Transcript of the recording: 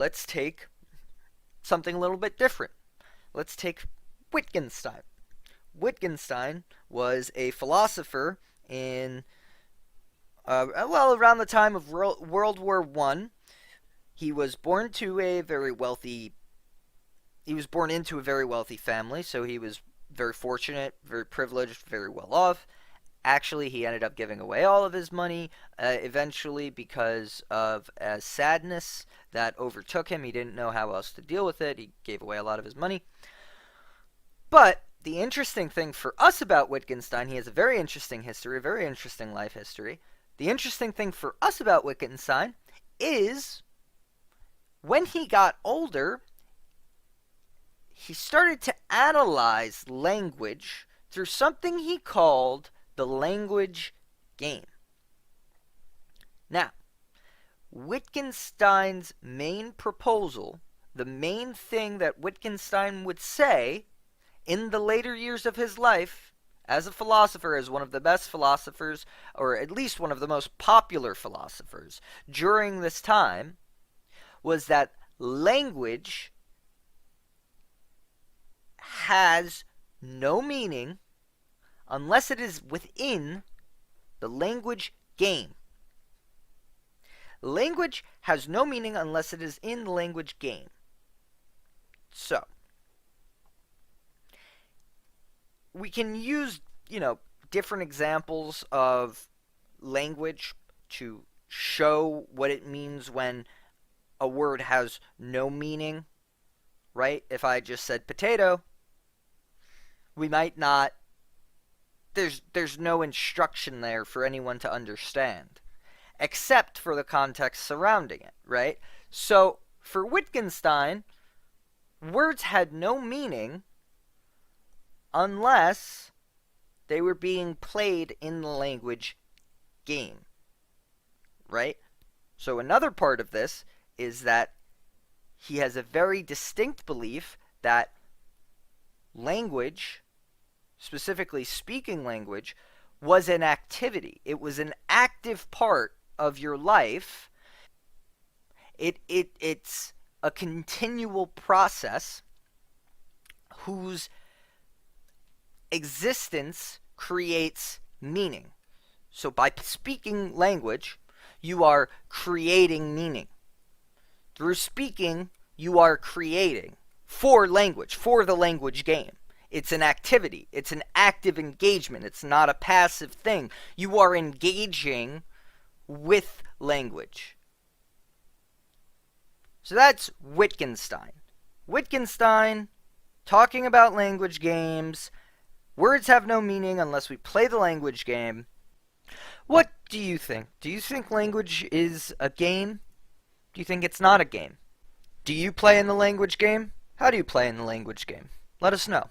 Let's take something a little bit different. Let's take Wittgenstein. Wittgenstein was a philosopher in, around the time of World War One. He was born to a very wealthy. He was born into a very wealthy family, so he was very fortunate, very privileged, very well off. Actually, he ended up giving away all of his money eventually because of a sadness that overtook him. He didn't know how else to deal with it. He gave away a lot of his money. But the interesting thing for us about Wittgenstein, he has a very interesting history, a very interesting life history. The interesting thing for us about Wittgenstein is when he got older, he started to analyze language through something he called the language game. Now, Wittgenstein's main proposal, the main thing that Wittgenstein would say in the later years of his life as a philosopher, as one of the best philosophers, or at least one of the most popular philosophers during this time, was that language has no meaning unless it is within the language game. Language has no meaning unless it is in the language game. So, we can use, different examples of language to show what it means when a word has no meaning, right? If I just said potato, we might not, there's no instruction there for anyone to understand, except for the context surrounding it, right? So, for Wittgenstein, words had no meaning unless they were being played in the language game, right? So another part of this is that he has a very distinct belief that language, specifically speaking language, was an activity. It was an active part of your life. It's a continual process whose existence creates meaning. So by speaking language, you are creating meaning. Through speaking, you are creating for language, for the language game. It's an activity. It's an active engagement. It's not a passive thing. You are engaging with language. So that's Wittgenstein. Wittgenstein talking about language games. Words have no meaning unless we play the language game. What do you think? Do you think language is a game? Do you think it's not a game? Do you play in the language game? How do you play in the language game? Let us know.